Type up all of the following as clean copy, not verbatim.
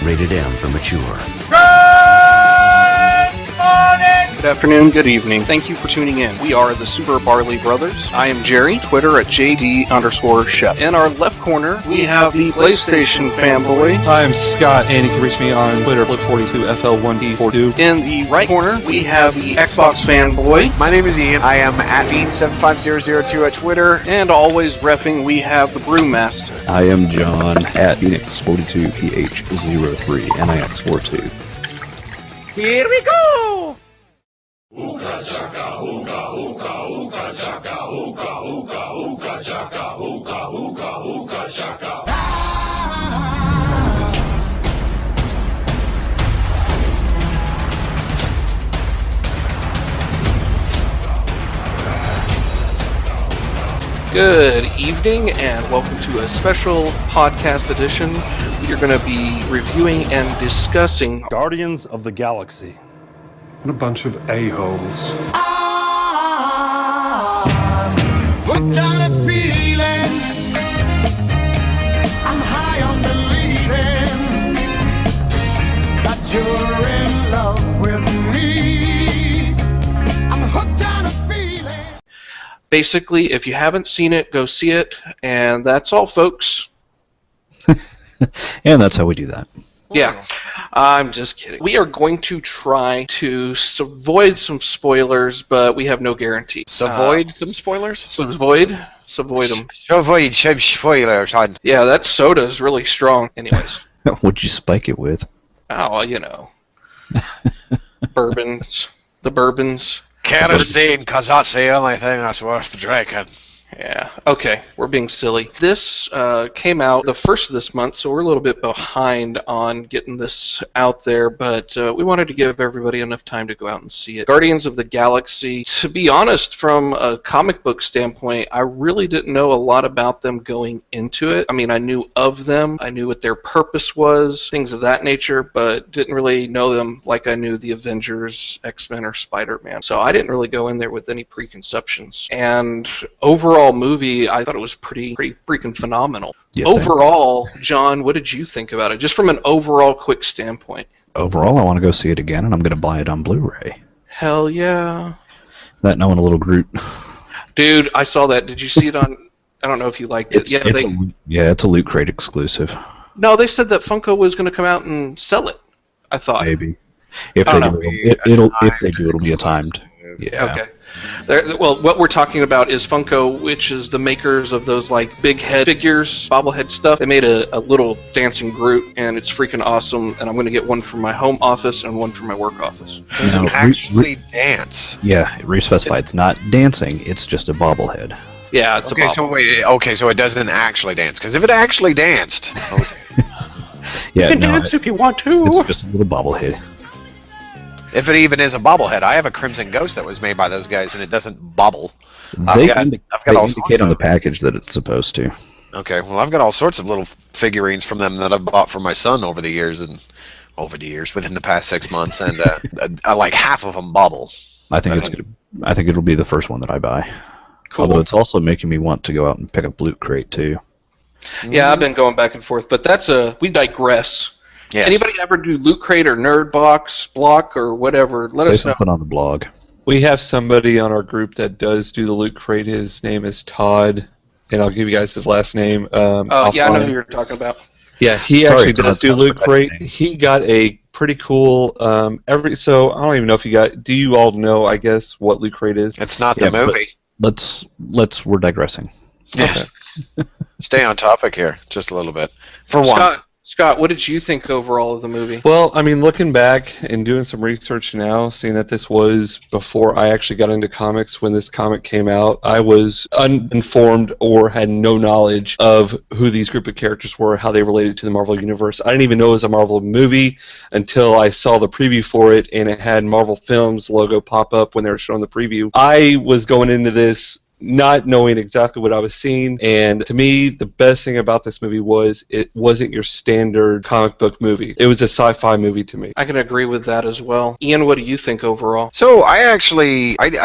Rated M for mature. Good afternoon, good evening. Thank you for tuning in. We are the Super Barley Brothers. I am Jerry, Twitter at JD_Chef. In our left corner, we have the PlayStation fanboy. I'm Scott, and you can reach me on Twitter, Look42FL1D42. In the right corner, we have the Xbox fanboy. My name is Ian. I am at Fiend75002 at Twitter. And always reffing, we have the Brewmaster. I am John at Unix42PH03 NIX42. Here we go! Hookah chaka, hookah, hookah, hookah chaka, hookah, hookah, hookah chaka, hookah, hookah, hookah chaka. Good evening, and welcome to a special podcast edition. We are going to be reviewing and discussing Guardians of the Galaxy. What a bunch of a-holes. Hooked on a feeling, I'm high on believing that you're in love with me. I'm hooked on a feeling. Basically, if you haven't seen it, go see it, and that's all, folks. And that's how we do that. Yeah, I'm just kidding. We are going to try to avoid some spoilers, but we have no guarantee. Avoid some spoilers? Avoid them. Avoid some spoilers. Yeah, that soda is really strong. Anyways. What'd you spike it with? Oh, you know. Bourbons. The bourbons. Kerosene, because that's the only thing that's worth drinking. Yeah, okay, we're being silly. This came out the first of this month, so we're a little bit behind on getting this out there, but we wanted to give everybody enough time to go out and see it. Guardians of the Galaxy, to be honest, from a comic book standpoint, I really didn't know a lot about them going into it. I mean, I knew of them, I knew what their purpose was, things of that nature, but didn't really know them like I knew the Avengers, X-Men, or Spider-Man. So I didn't really go in there with any preconceptions. And overall movie, I thought it was pretty freaking phenomenal. Overall, John, what did you think about it? Just from an overall quick standpoint. Overall, I want to go see it again, and I'm going to buy it on Blu-ray. Hell yeah. That knowing a little Groot. Dude, I saw that. Did you see it on... I don't know if you liked it. It's a Loot Crate exclusive. No, they said that Funko was going to come out and sell it, I thought. Maybe. If they do, it'll be a timed. Yeah. Okay. Well, what we're talking about is Funko, which is the makers of those like big head figures, bobblehead stuff. They made a little dancing Groot, and it's freaking awesome. And I'm going to get one for my home office and one for my work office. Does it actually dance? Yeah, re-specified. It's not dancing. It's just a bobblehead. Yeah, it's a bobblehead. So it doesn't actually dance. Because if it actually danced, yeah, you can dance if you want to. It's just a little bobblehead. If it even is a bobblehead, I have a Crimson Ghost that was made by those guys, and it doesn't bobble. They indicate on the package that it's supposed to. Okay, well, I've got all sorts of little figurines from them that I've bought for my son over the years, within the past 6 months, and like half of them bobble. I think it'll be the first one that I buy. Cool. Although it's also making me want to go out and pick up Loot Crate too. Yeah, I've been going back and forth, but we digress. Yes. Anybody ever do Loot Crate or Nerd Block or whatever? Let us know. Something on the blog. We have somebody on our group that does do the Loot Crate. His name is Todd, and I'll give you guys his last name. Yeah, I know who you're talking about. Yeah, he actually does do Loot Crate. He got a pretty cool. So I don't even know if you got. Do you all know? I guess what Loot Crate is. It's not the movie. We're digressing. Yes. Stay on topic here, just a little bit, for once. Scott, what did you think overall of the movie? Well, I mean, looking back and doing some research now, seeing that this was before I actually got into comics when this comic came out, I was uninformed or had no knowledge of who these group of characters were, how they related to the Marvel Universe. I didn't even know it was a Marvel movie until I saw the preview for it, and it had Marvel Films logo pop up when they were showing the preview. I was going into this not knowing exactly what I was seeing. And to me, the best thing about this movie was it wasn't your standard comic book movie. It was a sci-fi movie to me. I can agree with that as well. Ian, what do you think overall? So I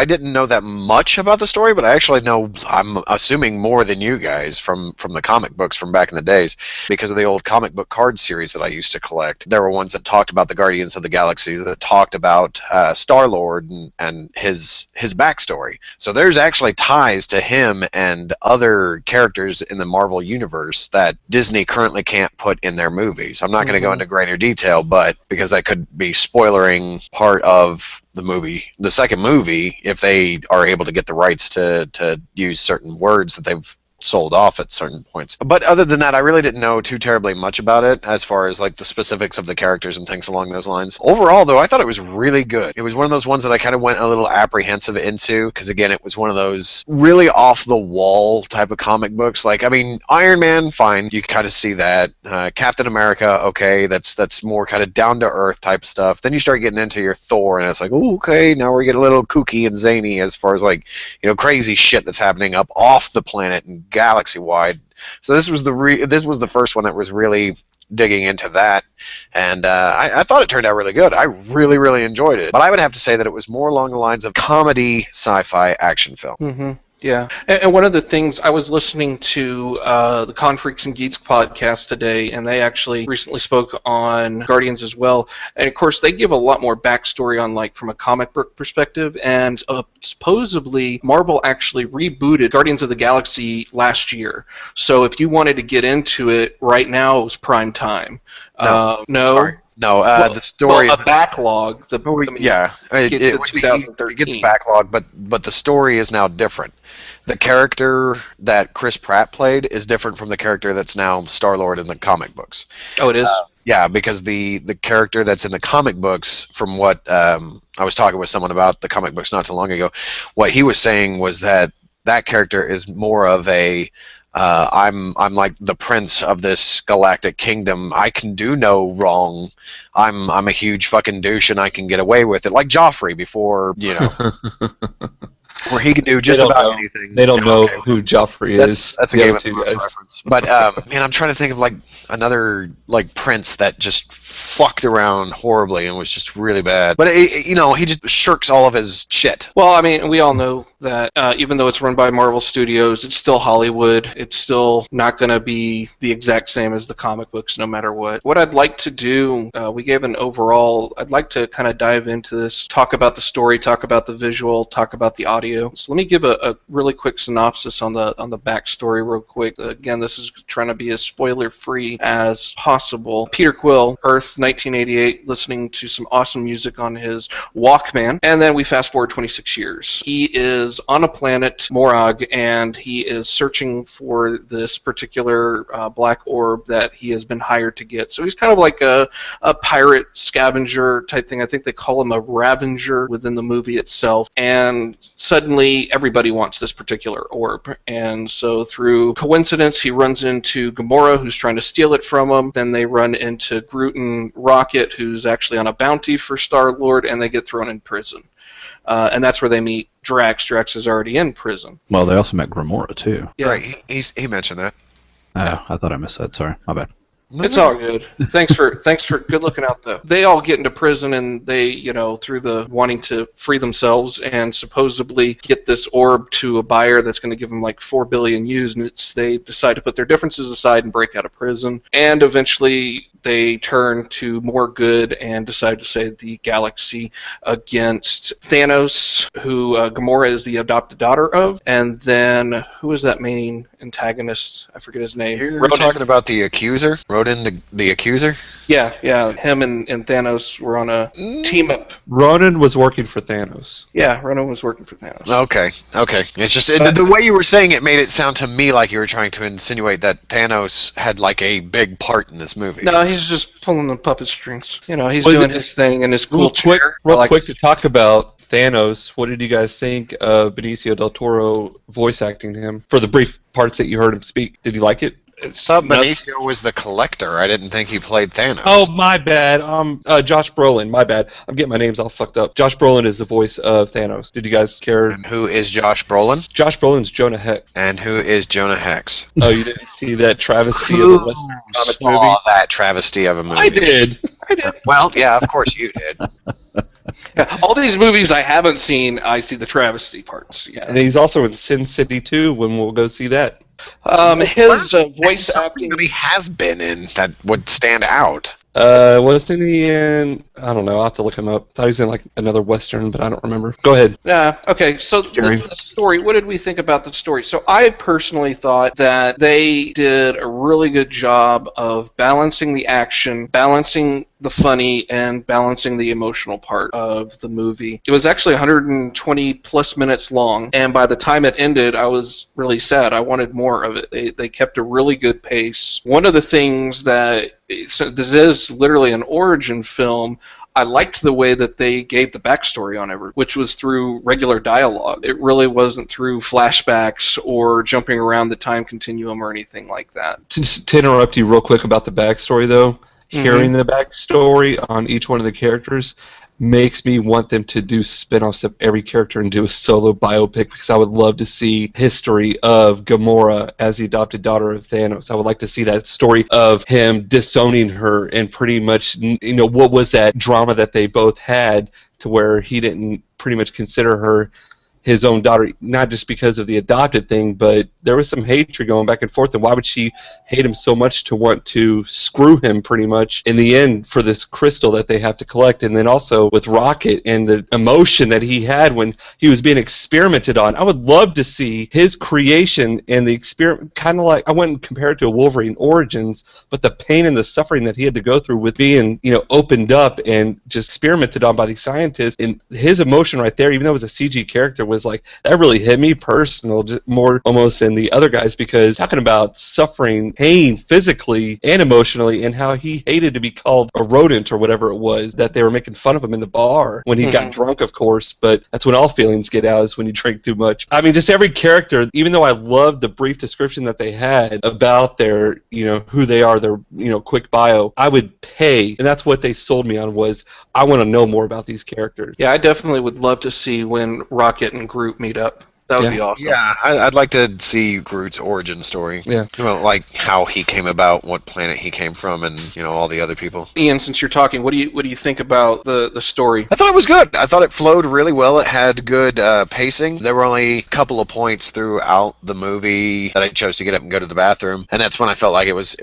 didn't know that much about the story, but I actually know, I'm assuming, more than you guys from the comic books from back in the days, because of the old comic book card series that I used to collect. There were ones that talked about the Guardians of the Galaxy, that talked about Star-Lord and his backstory. So there's actually ties to him and other characters in the Marvel universe that Disney currently can't put in their movies. I'm not going to go into greater detail, but because that could be spoilering part of the movie, the second movie, if they are able to get the rights to use certain words that they've sold off at certain points. But other than that, I really didn't know too terribly much about it as far as like the specifics of the characters and things along those lines. Overall, though, I thought it was really good. It was one of those ones that I kind of went a little apprehensive into, because again, it was one of those really off the wall type of comic books. Like, I mean, Iron Man, fine, you kind of see that. Captain America, okay, that's more kind of down to earth type stuff. Then you start getting into your Thor, and it's like, oh, okay, now we're getting a little kooky and zany as far as like, you know, crazy shit that's happening up off the planet and galaxy wide. So this was the first one that was really digging into that, and I thought it turned out really good. I really enjoyed it, but I would have to say that it was more along the lines of comedy sci-fi action film. Mm-hmm. Yeah, and one of the things, I was listening to the Con Freaks and Geeks podcast today, and they actually recently spoke on Guardians as well. And of course, they give a lot more backstory on, like, from a comic book perspective. And supposedly, Marvel actually rebooted Guardians of the Galaxy last year. So if you wanted to get into it right now, it was prime time. No. Sorry. No, well, the story well, a backlog. It would get the backlog, but the story is now different. The character that Chris Pratt played is different from the character that's now Star-Lord in the comic books. Oh, it is? Yeah, because the character that's in the comic books, from what I was talking with someone about the comic books not too long ago, what he was saying was that character is more of a I'm like the prince of this galactic kingdom. I can do no wrong. I'm a huge fucking douche and I can get away with it. Like Joffrey before, you know. Where he can do just about anything. They don't know who Joffrey is. That's a Game of Thrones reference. But man, I'm trying to think of like another like prince that just fucked around horribly and was just really bad. But you know, he just shirks all of his shit. Well, I mean, we all know that even though it's run by Marvel Studios, it's still Hollywood. It's still not going to be the exact same as the comic books, no matter what. What I'd like to do, we gave an overall. I'd like to kind of dive into this, talk about the story, talk about the visual, talk about the audio. So let me give a really quick synopsis on the backstory real quick. Again, this is trying to be as spoiler-free as possible. Peter Quill, Earth, 1988, listening to some awesome music on his Walkman, and then we fast forward 26 years. He is on a planet, Morag, and he is searching for this particular black orb that he has been hired to get. So he's kind of like a pirate scavenger type thing. I think they call him a Ravenger within the movie itself. And suddenly everybody wants this particular orb. And so through coincidence, he runs into Gamora, who's trying to steal it from him. Then they run into Groot and Rocket, who's actually on a bounty for Star-Lord, and they get thrown in prison. And that's where they meet Drax. Drax is already in prison. Well, they also met Gamora, too. Yeah. Right, he mentioned that. Oh, I thought I missed that. Sorry, my bad. It's all good. Thanks for good looking out though. They all get into prison and they, you know, through the wanting to free themselves and supposedly get this orb to a buyer that's going to give them like 4 billion U's, and they decide to put their differences aside and break out of prison. And eventually they turn to more good and decide to save the galaxy against Thanos, who Gamora is the adopted daughter of. And then who is that main antagonist? I forget his name. You're talking about the Accuser? Ronan the Accuser? Yeah. Him and Thanos were on a team up. Ronan was working for Thanos. Yeah, Ronan was working for Thanos. Okay. It's just the way you were saying it made it sound to me like you were trying to insinuate that Thanos had like a big part in this movie. No, he's just pulling the puppet strings. You know, he's doing his thing in his cool chair. Real quick to talk about Thanos, what did you guys think of Benicio del Toro voice acting him for the brief parts that you heard him speak? Did you like it? thought Benicio was the Collector. I didn't think he played Thanos. Oh, my bad. Josh Brolin. My bad. I'm getting my names all fucked up. Josh Brolin is the voice of Thanos. Did you guys care? And who is Josh Brolin? Josh Brolin's Jonah Hex. And who is Jonah Hex? Oh, you didn't see that travesty of Who a Western comic saw movie? that travesty of a movie? I did. Well, yeah, of course you did. Yeah, all these movies I haven't seen, I see the travesty parts. Yeah. And he's also in Sin City 2 when we'll go see that. His voice Something acting. that he has been in that would stand out. Wasn't he in... I don't know, I'll have to look him up. I thought he was in like another Western, but I don't remember. Go ahead. Okay, so the story, what did we think about the story? So I personally thought that they did a really good job of balancing the action, balancing the funny, and balancing the emotional part of the movie. It was actually 120 plus minutes long, and by the time it ended, I was really sad. I wanted more of it. They kept a really good pace. One of the things that, so this is literally an origin film, I liked the way that they gave the backstory on everything, which was through regular dialogue. It really wasn't through flashbacks or jumping around the time continuum or anything like that. To interrupt you real quick about the backstory, though, hearing the backstory on each one of the characters makes me want them to do spin-offs of every character and do a solo biopic, because I would love to see history of Gamora as the adopted daughter of Thanos. I would like to see that story of him disowning her and pretty much, you know, what was that drama that they both had to where he didn't pretty much consider her his own daughter, not just because of the adopted thing, but there was some hatred going back and forth, and why would she hate him so much to want to screw him pretty much in the end for this crystal that they have to collect? And then also with Rocket and the emotion that he had when he was being experimented on. I would love to see his creation and the experiment, kind of like, I wouldn't compare it to a Wolverine Origins, but the pain and the suffering that he had to go through with being, you know, opened up and just experimented on by these scientists, and his emotion right there, even though it was a CG character, was like, that really hit me personal, just more almost than the other guys, because talking about suffering pain physically and emotionally, and how he hated to be called a rodent or whatever it was, that they were making fun of him in the bar when he got drunk, of course, but that's when all feelings get out, is when you drink too much. I mean, just every character, even though I loved the brief description that they had about their, you know, who they are, their, you know, quick bio, I would pay, and that's what they sold me on, was I want to know more about these characters. Yeah, I definitely would love to see when Rocket and Groot meet up. That would be awesome. Yeah, I'd like to see Groot's origin story. Yeah. Well, like how he came about, what planet he came from, and, you know, all the other people. Ian, since you're talking, what do you think about the story? I thought it was good. I thought it flowed really well. It had good pacing. There were only a couple of points throughout the movie that I chose to get up and go to the bathroom, and that's when I felt like it was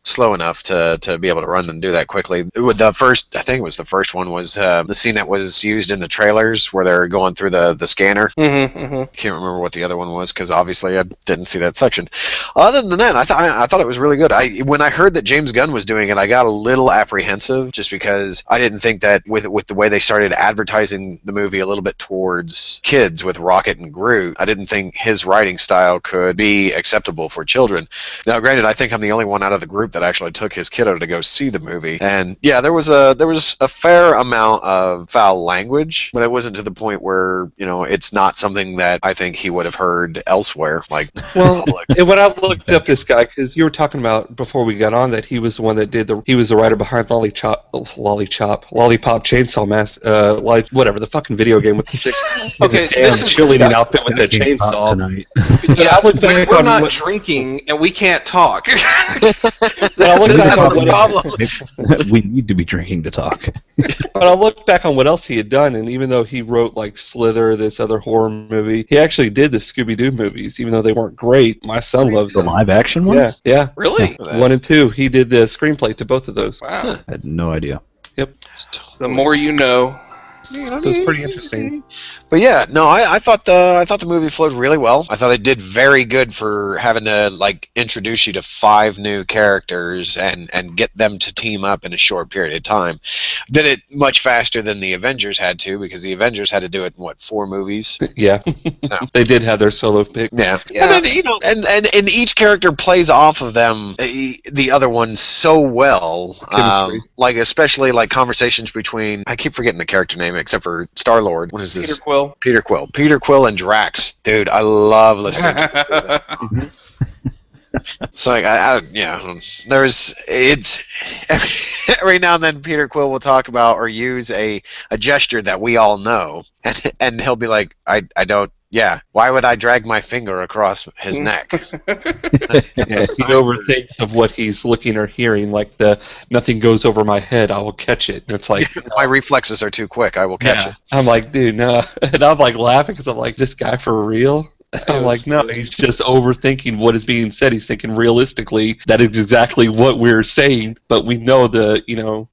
slow enough to be able to run and do that quickly. With the first, I think it was the first one, was the scene that was used in the trailers where they're going through the scanner. Can't remember what the other one was, because obviously I didn't see that section. Other than that, I thought it was really good. When I heard that James Gunn was doing it, I got a little apprehensive, just because I didn't think that with the way they started advertising the movie a little bit towards kids with Rocket and Groot, I didn't think his writing style could be acceptable for children. Now, granted, I think I'm the only one out of the group that actually took his kiddo to go see the movie, and yeah, there was a fair amount of foul language, but it wasn't to the point where, you know, it's not something that I think he would have heard elsewhere. Like, well, and when I looked up this guy, because you were talking about before we got on that he was the one that he was the writer behind Lollipop Chainsaw whatever, the fucking video game with the chick. Okay, this is cheerleading outfit with that chainsaw tonight. Yeah, we're not drinking and we can't talk. When I looked back on We need to be drinking to talk. But I looked back on what else he had done, and even though he wrote like Slither, this other horror movie, he actually did the Scooby-Doo movies, even though they weren't great. My son loves The them. live action ones? Yeah. Really? 1 and 2. He did the screenplay to both of those. Wow. I had no idea. Yep. The more you know. It was pretty interesting. But yeah, no, I thought the movie flowed really well. I thought it did very good for having to like introduce you to 5 new characters and get them to team up in a short period of time. Did it much faster than the Avengers had to, because the Avengers had to do it in 4 movies. Yeah. So. They did have their solo pick. Yeah. And then, you know, and each character plays off of them, the other one, so well. Like especially like conversations between, I keep forgetting the character name except for Star-Lord. What is this? Peter Quill and Drax. Dude, I love listening to them. It's like it's every now and then Peter Quill will talk about or use a gesture that we all know, and he'll be like, I don't. Yeah, why would I drag my finger across his neck? He overthinks of what he's looking or hearing, like nothing goes over my head, I will catch it. And it's like my reflexes are too quick, I will catch it. I'm like, dude, no. And I'm like laughing because I'm like, this guy for real? I'm like, no, he's just overthinking what is being said. He's thinking realistically that is exactly what we're saying, but we know the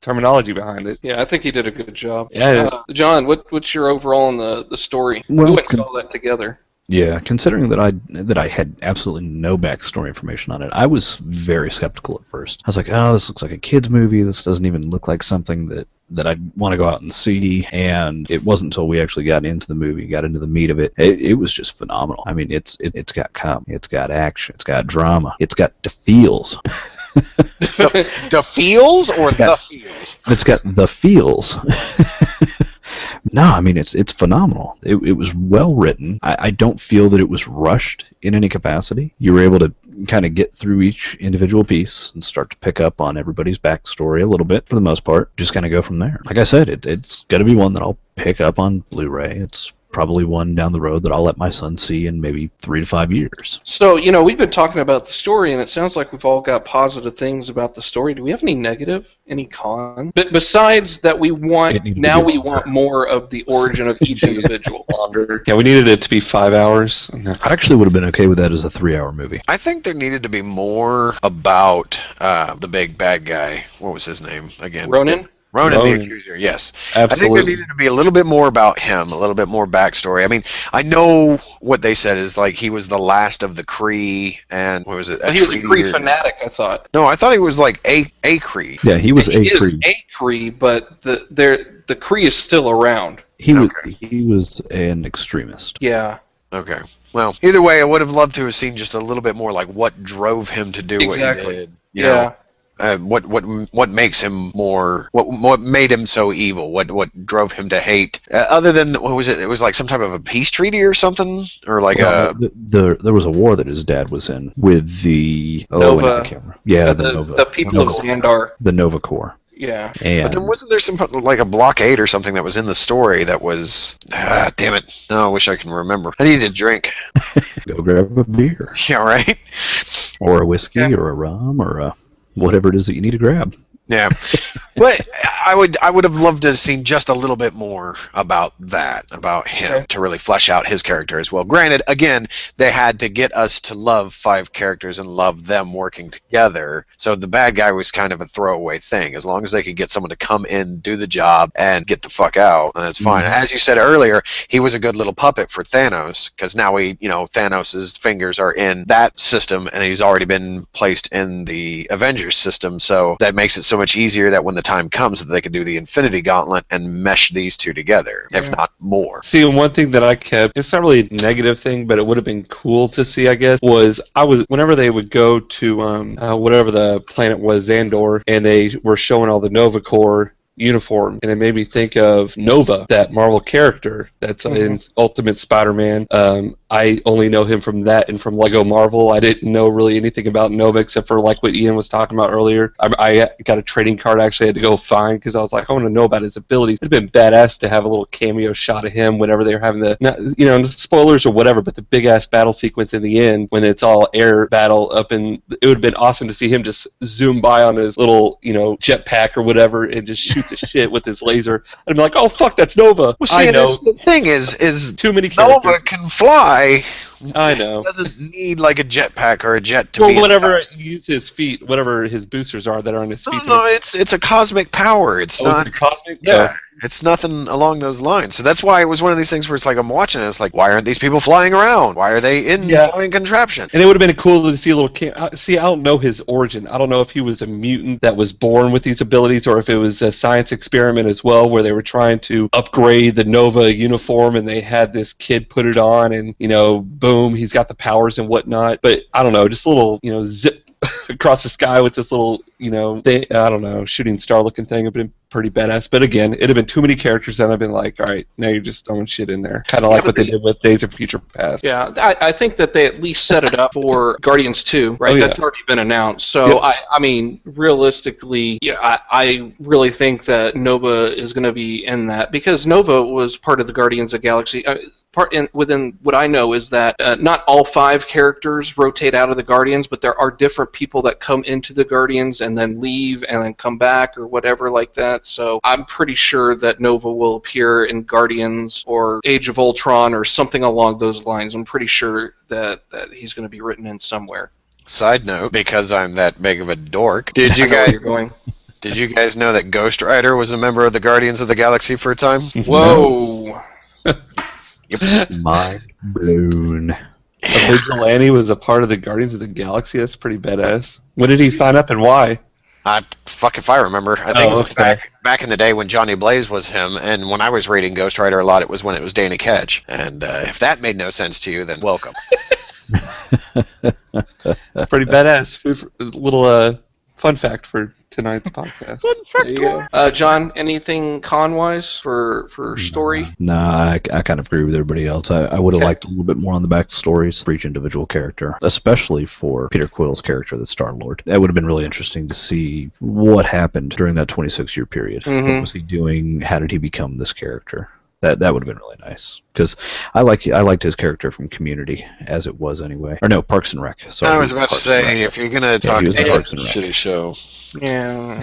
terminology behind it. Yeah, I think he did a good job. Yeah. John, what's your overall on the story? Well, we went and saw that together. Yeah, considering that I had absolutely no backstory information on it, I was very skeptical at first. I was like, oh, this looks like a kid's movie. This doesn't even look like something that I'd want to go out and see. And it wasn't until we actually got into the movie, got into the meat of it, it was just phenomenal. I mean, it's got comedy, it's got action, it's got drama, it's got the feels. The feels or the feels? It's got the feels. No, I mean, it's phenomenal. It was well written. I don't feel that it was rushed in any capacity. You were able to kind of get through each individual piece and start to pick up on everybody's backstory a little bit for the most part. Just kind of go from there. Like I said, it's going to be one that I'll pick up on Blu-ray. It's probably one down the road that I'll let my son see in maybe 3 to 5 years. So, we've been talking about the story, and it sounds like we've all got positive things about the story. Do we have any negative, any con? But besides that, we want more of the origin of each individual. Yeah, we needed it to be 5 hours. I actually would have been okay with that as a 3-hour movie. I think there needed to be more about the big bad guy. What was his name again? Ronan the Accuser, yes. Absolutely. I think there needed to be a little bit more about him, a little bit more backstory. I mean, I know what they said is like he was the last of the Kree, and what was it? He was a Kree fanatic, I thought. No, I thought he was like a Kree. Yeah, he was a Kree. He is a Kree, but the Kree is still around. He was an extremist. Yeah. Okay. Well, either way, I would have loved to have seen just a little bit more like what drove him to do what he did. You know? What makes him more? What made him so evil? What drove him to hate? Other than what was it? It was like some type of a peace treaty or something, or like there was a war that his dad was in with the Nova. The Nova. The people of Xandar. The Nova Corps. Yeah. And but then wasn't there some like a blockade or something that was in the story that was damn it. No, I wish I can remember. I need a drink. Go grab a beer. Yeah, right. Or a whiskey or a rum or a whatever it is that you need to grab. Yeah. But I would have loved to have seen just a little bit more about him, to really flesh out his character as well. Granted, again, they had to get us to love 5 characters and love them working together. So the bad guy was kind of a throwaway thing. As long as they could get someone to come in, do the job, and get the fuck out, and it's fine. As you said earlier, he was a good little puppet for Thanos, because now Thanos' fingers are in that system, and he's already been placed in the Avengers system, so that makes it so much easier that when the time comes that they could do the Infinity Gauntlet and mesh these two together, if not more. See, one thing that I kept, it's not really a negative thing, but it would have been cool to see, I guess, was whenever they would go to whatever the planet was, Xandar, and they were showing all the Nova Corps uniform, and it made me think of Nova, that Marvel character that's in Ultimate Spider-Man. I only know him from that and from Lego Marvel. I didn't know really anything about Nova except for like what Ian was talking about earlier. I got a trading card I actually had to go find because I was like, I want to know about his abilities. It'd been badass to have a little cameo shot of him whenever they were having spoilers or whatever, but the big ass battle sequence in the end when it's all air battle up in, it would have been awesome to see him just zoom by on his little, jetpack or whatever and just shoot the shit with his laser. I'd be like, oh fuck, that's Nova. Well, see, the thing is too many characters. Nova can fly. I know. He doesn't need like a jetpack or a jet to be. Whatever use his feet, whatever his boosters are that are on his feet. No, it's a cosmic power. It's not cosmic. Yeah. It's nothing along those lines. So that's why it was one of these things where it's like I'm watching it. It's like, why aren't these people flying around? Why are they in flying contraption? And it would have been cool to see a little. See, I don't know his origin. I don't know if he was a mutant that was born with these abilities, or if it was a science experiment as well, where they were trying to upgrade the Nova uniform, and they had this kid put it on, and boom, he's got the powers and whatnot. But I don't know, just a little, zip across the sky with this little, thing, I don't know, shooting star looking thing. It'd been pretty badass. But again, it'd have been too many characters, and I've been like, all right, now you're just throwing shit in there. Kind of like what they did with Days of Future Past. Yeah, I think that they at least set it up for Guardians 2, right? Oh, yeah. That's already been announced. So, Yep. I mean, realistically, yeah, I really think that Nova is going to be in that, because Nova was part of the Guardians of the Galaxy. Within what I know is that not all 5 characters rotate out of the Guardians, but there are different people that come into the Guardians and then leave and then come back or whatever like that. So I'm pretty sure that Nova will appear in Guardians or Age of Ultron or something along those lines. I'm pretty sure that he's going to be written in somewhere. Side note, because I'm that big of a dork, did you I know where guys you're going? did you guys know that Ghost Rider was a member of the Guardians of the Galaxy for a time? Whoa. Mind blown. A vigilante was a part of the Guardians of the Galaxy. That's pretty badass. When did he sign up and why? If I remember. I think it was okay. back in the day when Johnny Blaze was him, and when I was reading Ghost Rider a lot, it was when it was Dana Ketch. And if that made no sense to you, then welcome. Pretty badass. Little fun fact for tonight's podcast. There you go. John, anything con-wise for story? Nah, I kind of agree with everybody else. I would have liked a little bit more on the backstories for each individual character, especially for Peter Quill's character, the Star-Lord. That would have been really interesting to see what happened during that 26-year period. Mm-hmm. What was he doing? How did he become this character? That would have been really nice, because I liked his character from Community as it was anyway. Or no, Parks and Rec. Sorry, I was about to say, if you're gonna talk he was in about a Parks and Rec. shitty show, Yeah.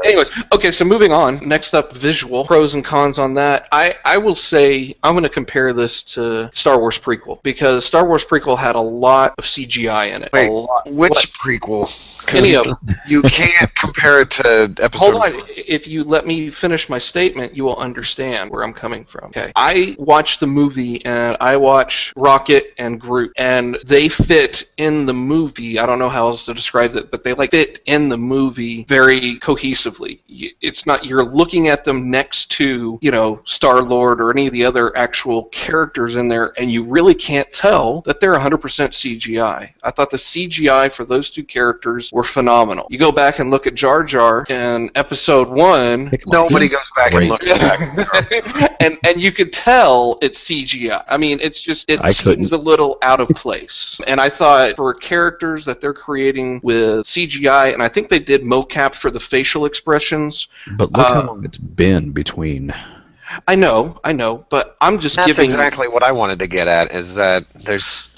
Anyways, okay, so moving on. Next up, visual. Pros and cons on that. I will say I'm going to compare this to Star Wars prequel, because Star Wars prequel had a lot of CGI in it. wait, a lot. which What? prequel? 'Cause Any of them. you can't compare it to episode. Hold on. If you let me finish my statement, you will understand where I'm coming from. Okay. I watched the movie, and I watched Rocket and Groot, and they fit in the movie. I don't know how else to describe it, but they fit in the movie very cohesively. It's not you're looking at them next to, Star-Lord or any of the other actual characters in there, and you really can't tell that they're 100% CGI. I thought the CGI for those two characters were phenomenal. You go back and look at Jar Jar in episode 1. Nobody goes back and looks back. and you could tell it's CGI. I mean, it seems a little out of place. And I thought for characters that they're creating with CGI, and I think they did mocap for the facial expressions. But look how long it's been between. I know, but I'm just That's giving. exactly what I wanted to get at. Is that there's.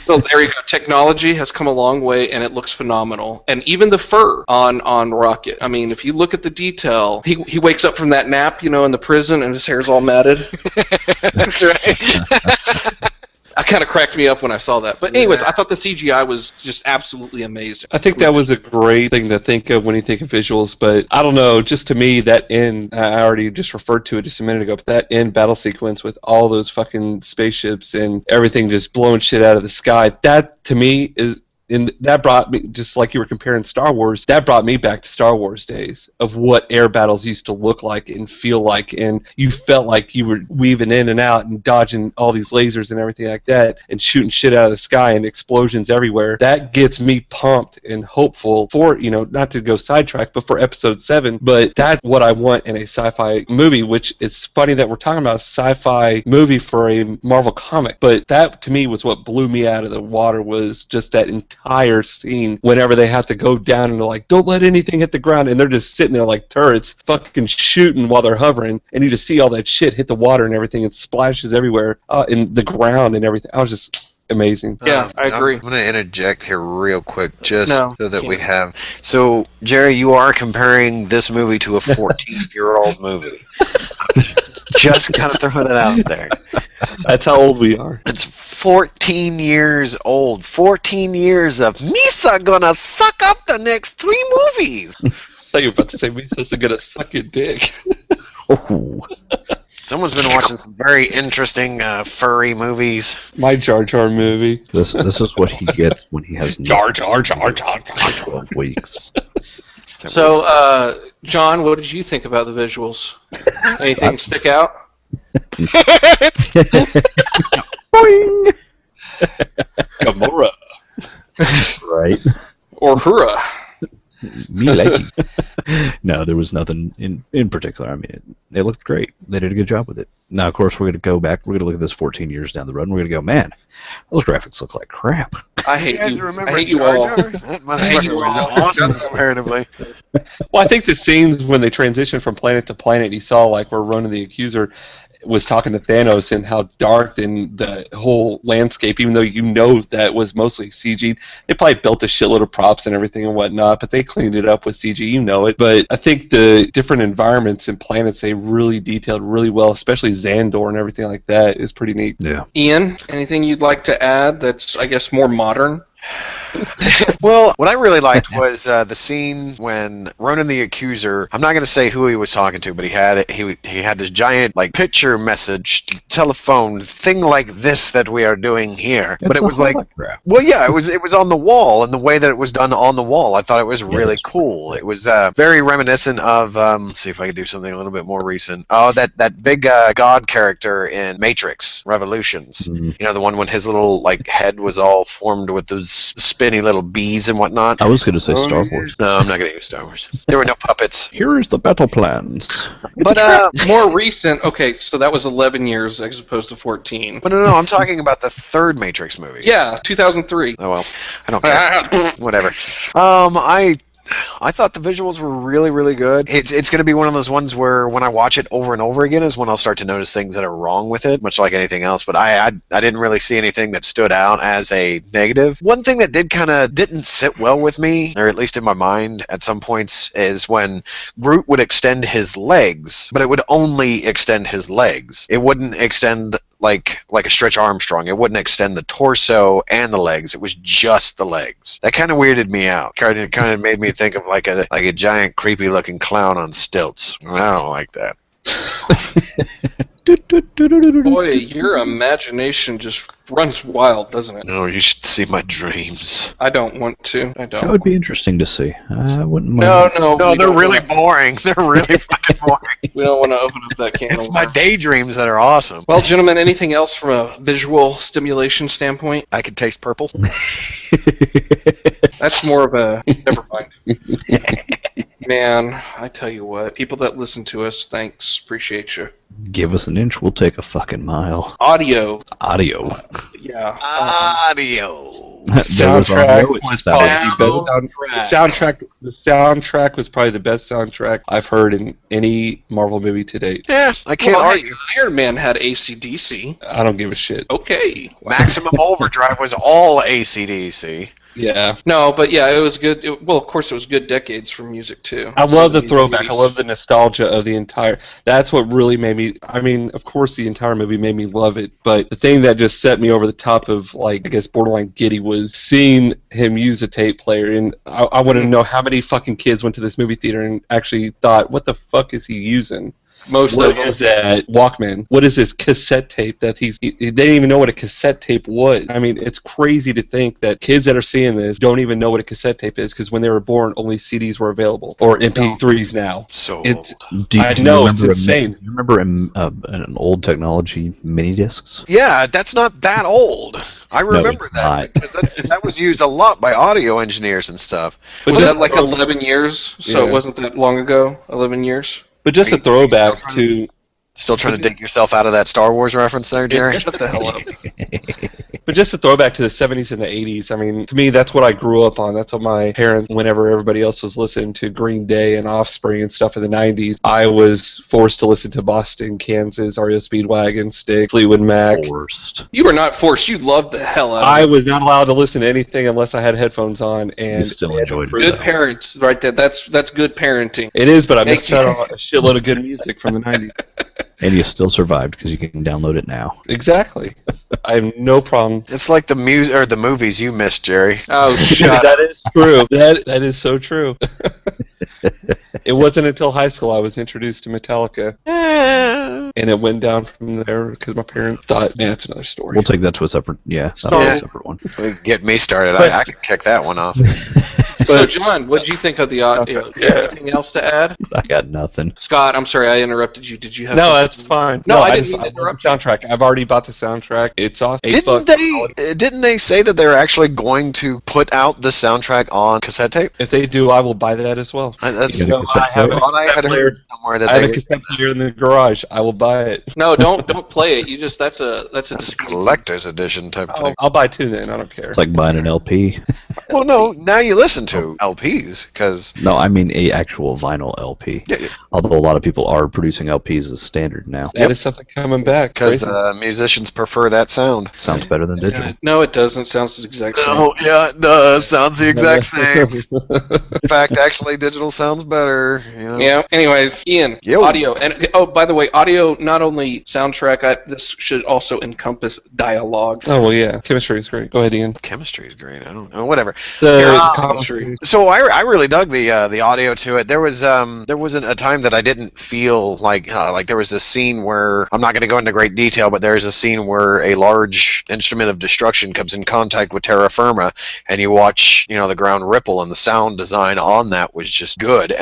So there you go. Technology has come a long way, and it looks phenomenal. And even the fur on Rocket. I mean, if you look at the detail, he wakes up from that nap, in the prison, and his hair's all matted. That's right. That kind of cracked me up when I saw that. But anyways, I thought the CGI was just absolutely amazing. I think that was a great thing to think of when you think of visuals, but I don't know, just to me, that end, I already just referred to it just a minute ago, but that end battle sequence with all those fucking spaceships and everything just blowing shit out of the sky, that to me is... And that brought me, just like you were comparing Star Wars, that brought me back to Star Wars days of what air battles used to look like and feel like, and you felt like you were weaving in and out and dodging all these lasers and everything like that and shooting shit out of the sky and explosions everywhere. That gets me pumped and hopeful for, not to go sidetrack, but for episode 7. But that's what I want in a sci-fi movie, which it's funny that we're talking about a sci-fi movie for a Marvel comic, but that to me was what blew me out of the water, was just that entire scene whenever they have to go down and they're like, don't let anything hit the ground, and they're just sitting there like turrets fucking shooting while they're hovering, and you just see all that shit hit the water and everything, and splashes everywhere in the ground and everything. I was just amazing. Yeah, I agree. I'm going to interject here real quick just No, so that we have... So, Jerry, you are comparing this movie to a 14-year-old movie. Just kind of throwing it out there. That's how old we are. It's 14 years old. 14 years of Misa gonna suck up the next 3 movies. I thought you were about to say Misa's gonna suck your dick. Oh. Someone's been watching some very interesting furry movies. My Jar Jar movie. This is what he gets when he has Jar Jar Jar Jar Jar. 12 weeks. So, John, what did you think about the visuals? Anything stick out? Boing! Gamora. Right. Or hurrah. Me like you. No, there was nothing in particular. I mean, it looked great. They did a good job with it. Now, of course, we're going to go back. We're going to look at this 14 years down the road, and we're going to go, man, those graphics look like crap. I hate guys you. remember I hate you Jar all. Jar? That I hate motherfucker you was all. awesome comparatively. Well, I think the scenes when they transitioned from planet to planet, you saw like where Ronan the Accuser was talking to Thanos and how dark and the whole landscape, even though you know that was mostly CG, they probably built a shitload of props and everything and whatnot, but they cleaned it up with CG, you know it. But I think the different environments and planets they really detailed really well, especially Xandor and everything like that is pretty neat. Yeah. Ian, anything you'd like to add that's, I guess, more modern? Well, what I really liked was the scene when Ronan the Accuser. I'm not going to say who he was talking to, but he had this giant like picture message, telephone thing like this that we are doing here. But it was like, well, yeah, it was on the wall, and the way that it was done on the wall, I thought it was really cool. It was very reminiscent of. Let's see if I could do something a little bit more recent. Oh, that big God character in Matrix Revolutions. Mm-hmm. You know, the one when his little like head was all formed with those spinny little bees and whatnot. I was going to say Star Wars. No, I'm not going to use Star Wars. There were no puppets. Here is the battle plans. But more recent, okay, so that was 11 years as opposed to 14. But no, I'm talking about the third Matrix movie. Yeah, 2003. Oh, well, I don't care. Whatever. I thought the visuals were really, really good. It's going to be one of those ones where when I watch it over and over again is when I'll start to notice things that are wrong with it, much like anything else. But I didn't really see anything that stood out as a negative. One thing that didn't sit well with me, or at least in my mind at some points, is when Groot would extend his legs, but it would only extend his legs. It wouldn't extend like a Stretch Armstrong. It wouldn't extend the torso and the legs. It was just the legs. That kind of weirded me out. It kind of made me think of like a giant creepy looking clown on stilts. I don't like that. Boy, your imagination just runs wild, doesn't it? No, you should see my dreams. I don't want to. I don't. That would be interesting to see. I wouldn't mind. No, They're really boring. They're really fucking boring. We don't want to open up that can. It's my daydreams that are awesome. Well, gentlemen, anything else from a visual stimulation standpoint? I could taste purple. That's more of a... Never mind. Man, I tell you what. People that listen to us, thanks. Appreciate you. Give us an inch, we'll take a fucking mile. Audio. Yeah. Audio. The soundtrack was probably the best soundtrack I've heard in any Marvel movie to date. Yeah, I can't argue. Iron Man had AC/DC. I don't give a shit. Okay. Maximum Overdrive was all AC/DC. Yeah. No, but yeah, it was good. Well, of course, it was good decades for music, too. I love the 70s, throwback. 80s. I love the nostalgia of the entire... That's what really made me... I mean, of course, the entire movie made me love it, but the thing that just set me over the top of, like, I guess, borderline giddy was seeing him use a tape player, and I want to know how many fucking kids went to this movie theater and actually thought, what the fuck is he using? Most What of them. is that Walkman? What is this cassette tape that they didn't even know what a cassette tape was? I mean, it's crazy to think that kids that are seeing this don't even know what a cassette tape is because when they were born, only CDs were available or MP3s now. So It's Do it's you insane. Do you remember an old technology mini discs? yeah, that's not that old. I remember it's that not. because that was used a lot by audio engineers and stuff. But Was just that like 11 years? So Yeah. it wasn't that long ago? 11 years? But just a throwback to... Still trying to dig yourself out of that Star Wars reference there, Jerry? Shut the hell up. But just a throwback to the 70s and the 80s. I mean, to me, that's what I grew up on. That's what my parents, whenever everybody else was listening to Green Day and Offspring and stuff in the 90s, I was forced to listen to Boston, Kansas, REO Speedwagon, Styx, Fleetwood Mac. Forced. You were not forced. You loved the hell out of I it. was not allowed to listen to anything unless I had headphones on. And You still enjoyed it. Good parents, right there. That's good parenting. It is, but I Thank missed out on a shitload of good music from the 90s. And you still survived because you can download it now. Exactly. I have no problem. It's like the movies you missed, Jerry. Oh, shut up. That is true. That is so true. It wasn't until high school I was introduced to Metallica. And it went down from there because my parents thought, man, it's another story. We'll take that to a separate, that'll be Yeah. a separate one. Get me started. I could kick that one off. So, John, what did you think of the audio? Anything else to add? I got nothing. Scott, I'm sorry I interrupted you. Did you have No, something? that's fine. No, I didn't just mean to I love interrupt the soundtrack. I've already bought the soundtrack. It's awesome. Didn't they say that they're actually going to put out the soundtrack on cassette tape? If they do, I will buy that as well. That's You got a cassette I have player? a thought I had cassette player. heard somewhere that I have they a cassette player in the garage. I will buy it. No, don't play it. You just that's a that's a collector's edition type of thing. I'll buy two then. I don't care. It's like buying an LP. Well, no, now you listen to LPs because No, I mean a actual vinyl LP. Yeah. Although a lot of people are producing LPs as standard now. That is something coming back. Crazy. musicians prefer that sound. Sounds better than digital. No, it doesn't. Sounds the exact same. Oh yeah, it does. Sounds the exact same. In fact, actually, digital sounds better. You know? Yeah. Anyways, Ian, Yo. audio, and by the way, audio not only soundtrack. This should also encompass dialogue. Oh well, yeah. Chemistry is great. Go ahead, Ian. Chemistry is great. I don't know. Whatever. The Chemistry. So I really dug the audio to it. There wasn't a time that I didn't feel like there was this scene where I'm not going to go into great detail, but there's a scene where a large instrument of destruction comes in contact with terra firma, and you watch the ground ripple, and the sound design on that was just good,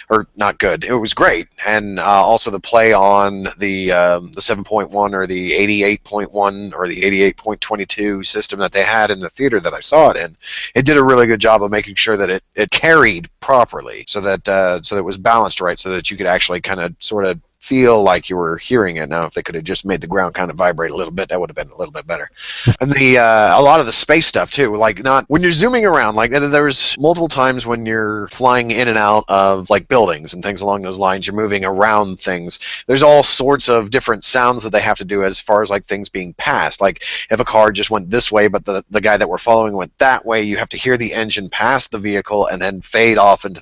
or not good. It was great, and also the play on the 7.1 or the 88.1 or the 88.22 system that they had in the theater that I saw it in. It did a really good job of making sure that it carried properly, so that it was balanced right, so that you could actually kind of sort of feel like you were hearing it. Now, if they could have just made the ground kind of vibrate a little bit, that would have been a little bit better. And a lot of the space stuff too, like not when you're zooming around, like there's multiple times when you're flying in and out of like buildings and things along those lines, you're moving around things. There's all sorts of different sounds that they have to do as far as like things being passed. Like if a car just went this way, but the guy that we're following went that way, you have to hear the engine pass the vehicle and then fade off into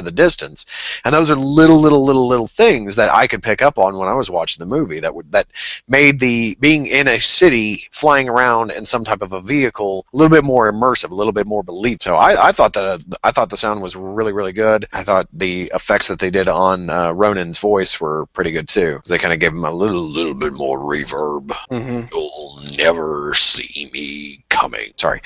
the distance. And those are little things that I could pick up on when I was watching the movie that made the being in a city flying around in some type of a vehicle a little bit more immersive, a little bit more believed. So I thought the sound was really good. I thought the effects that they did on Ronan's voice were pretty good too. They kind of gave him a little bit more reverb. Mm-hmm. You'll never see me coming. Sorry.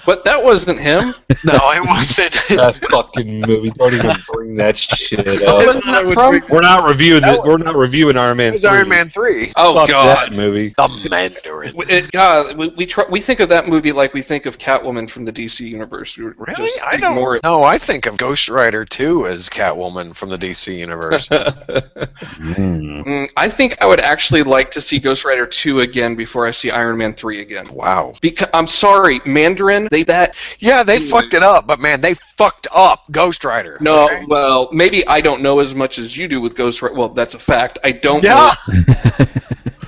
But that wasn't him. No, it wasn't. That fucking movie. Don't even bring that shit What up. was that from? We're not reviewing this. We're not reviewing Iron Man. It was 3. Iron Man 3. Oh Fuck God. that movie. The Mandarin. We think of that movie like we think of Catwoman from the DC universe. Really? I don't. No, I think of Ghost Rider 2 as Catwoman from the DC universe. I think I would actually like to see Ghost Rider 2 again before I see Iron Man 3 again. Wow. Because I'm sorry, Mandarin. They fucked it up, but man, they fucked up Ghost Rider. No, okay? well, maybe I don't know as much as you do with Ghost Rider. Well, that's a fact. I don't Yeah. know.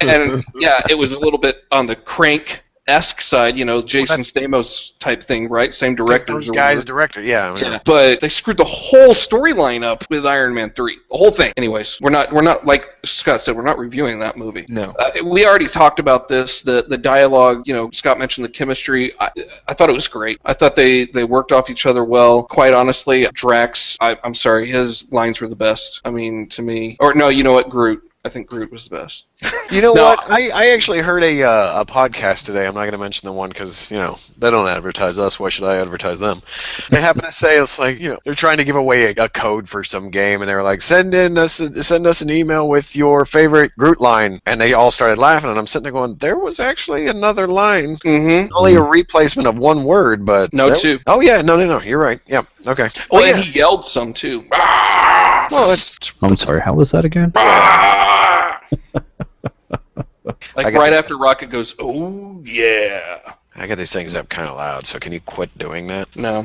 And yeah, it was a little bit on the Crank-esque side, Jason Stamos type thing, right? Same director. Those guys director, yeah. Yeah, but they screwed the whole storyline up with Iron Man 3. The whole thing. Anyways, we're not like Scott said, we're not reviewing that movie. No. We already talked about this. The dialogue, Scott mentioned the chemistry. I thought it was great. I thought they worked off each other well. Quite honestly, Drax, I'm sorry, his lines were the best. I mean, to me. Or no, you know what, Groot. I think Groot was the best. You know what? I actually heard a podcast today. I'm not going to mention the one because, they don't advertise us. Why should I advertise them? They happen to say it's like, they're trying to give away a code for some game, and they were like, send us an email with your favorite Groot line. And they all started laughing, and I'm sitting there going, there was actually another line. Mm-hmm. Only a replacement of one word, but... No, two. Oh, yeah. No. You're right. Yeah. Okay. Oh, and he yelled some, too. Well, that's... I'm sorry, how was that again? Like right after Rocket goes, oh, yeah. I got these things up kind of loud, so can you quit doing that? No.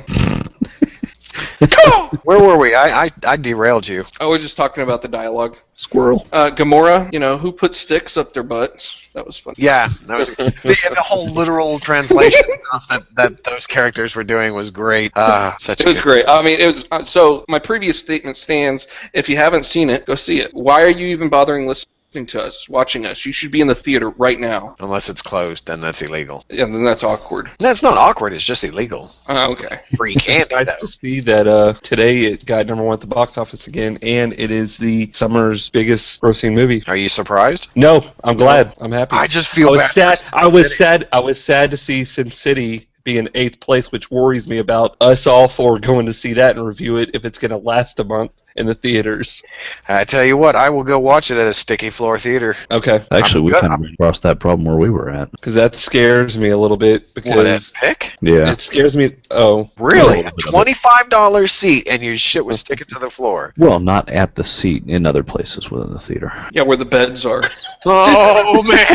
Where were we? I derailed you. Oh, we're just talking about the dialogue. Squirrel. Gamora, who put sticks up their butts? That was fun. Yeah, that was the whole literal translation stuff that those characters were doing was great. It was great. I mean, it was. So my previous statement stands. If you haven't seen it, go see it. Why are you even bothering listening to us, watching us? You should be in the theater right now. Unless it's closed, then that's illegal. Yeah, then that's awkward. That's not awkward. It's just illegal. Okay. Free can't do Nice that. to see that today it got #1 at the box office again, and it is the summer's biggest grossing movie. Are you surprised? No, I'm glad. I'm happy. I just feel bad. I was sad to see Sin City be in 8th place, which worries me about us all for going to see that and review it if it's going to last a month in the theaters. I tell you what, I will go watch it at a sticky floor theater. Okay. Actually, we kind of ran across that problem where we were at. Because that scares me a little bit. Because What, at Pick? Yeah. it scares me. Oh. Really? No. A $25 seat and your shit was sticking to the floor. Well, not at the seat, in other places within the theater. Yeah, where the beds are. Oh, man.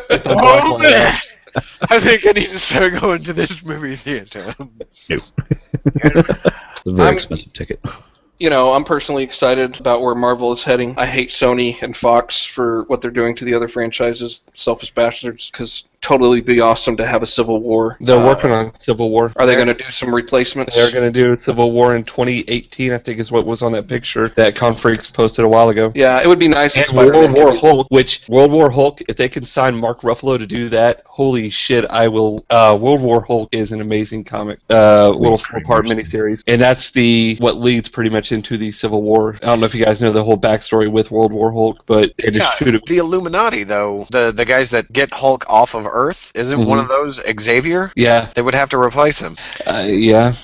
The Oh, black man. light. I think I need to start going to this movie theater. Nope. Very expensive ticket. You know, I'm personally excited about where Marvel is heading. I hate Sony and Fox for what they're doing to the other franchises, selfish bastards, because totally be awesome to have a Civil War. They're working on Civil War. Are they going to do some replacements? They're going to do Civil War in 2018, I think is what was on that picture that Confreaks posted a while ago. Yeah, it would be nice if And World Spider-Man War could- Hulk, which World War Hulk, if they can sign Mark Ruffalo to do that, holy shit, I will. World War Hulk is an amazing comic, little 4-part miniseries, and that's what leads pretty much into the Civil War. I don't know if you guys know the whole backstory with World War Hulk, but they just shoot it. The Illuminati, though, the guys that get Hulk off of Earth, isn't one of those Xavier? Yeah, They would have to replace him. yeah.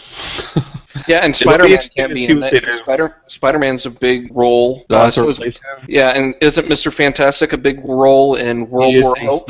Yeah, and It'll be Spider-Man can't be in interesting that. Spider-Man's a big role. That's So is- yeah, and isn't Mr. Fantastic a big role in World War Hulk?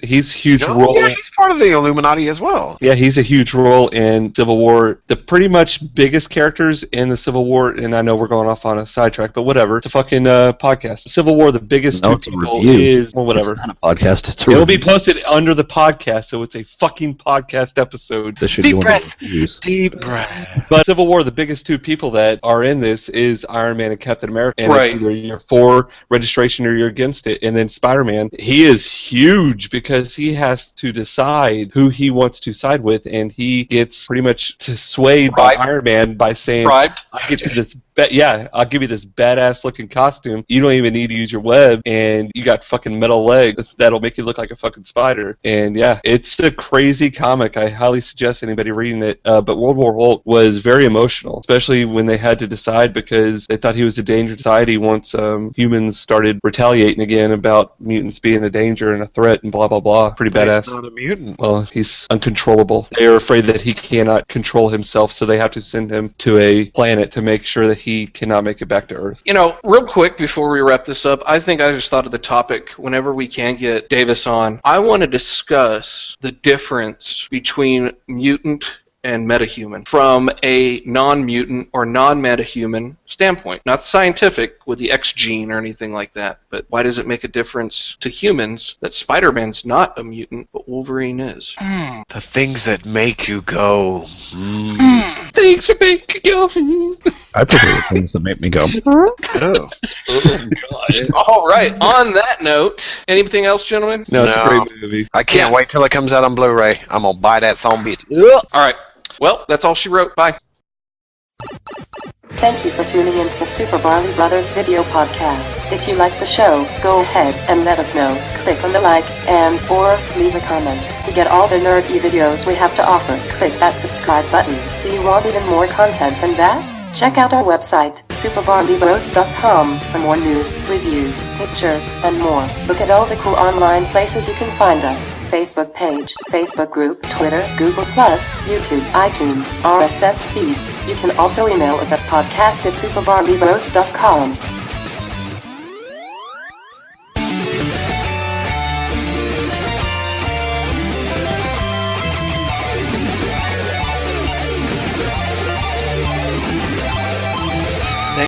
He's huge No, role. yeah, he's part of the Illuminati as well. Yeah, he's a huge role in Civil War. The pretty much biggest characters in the Civil War, and I know we're going off on a sidetrack, but whatever. It's a fucking podcast. Civil War, the biggest No, two it's a people review. is, well, whatever. It's not a podcast, it's a It'll review. be posted under the podcast, so it's a fucking podcast episode. This should Deep go into breath. reviews. Deep breath. But Civil War, the biggest two people that are in this is Iron Man and Captain America. And Right. it's either you're for registration or you're against it. And then Spider-Man, he is huge because he has to decide who he wants to side with, and he gets pretty much swayed by Bribed. Iron Man by saying, Bribed? I'll give you this I'll give you this badass looking costume. You don't even need to use your web, and you got fucking metal legs that'll make you look like a fucking spider. And yeah, it's a crazy comic. I highly suggest anybody reading it. But World War Hulk was very emotional, especially when they had to decide because they thought he was a danger to society once humans started retaliating again about mutants being a danger and a threat and blah blah blah. Pretty He's badass. not a mutant. Well, he's uncontrollable. They are afraid that he cannot control himself, so they have to send him to a planet to make sure that he cannot make it back to Earth. You know, real quick before we wrap this up, I think I just thought of the topic whenever we can get Davis on. I want to discuss the difference between mutant and metahuman from a non-mutant or non-metahuman standpoint. Not scientific with the X gene or anything like that, but why does it make a difference to humans that Spider-Man's not a mutant, but Wolverine is? The things that make you go. Things that make you go. I prefer the things that make me go. Oh. All right, on that note, anything else, gentlemen? No, it's a No. great movie. I can't wait till it comes out on Blu-ray. I'm gonna buy that song bitch. All right. Well, that's all she wrote. Bye. Thank you for tuning into the Super Barley Brothers video podcast. If you like the show, go ahead and let us know. Click on the like and or leave a comment. To get all the nerdy videos we have to offer, click that subscribe button. Do you want even more content than that? Check out our website, superbarleybros.com, for more news, reviews, pictures, and more. Look at all the cool online places you can find us. Facebook page, Facebook group, Twitter, Google+, YouTube, iTunes, RSS feeds. You can also email us at podcast@superbarleybros.com.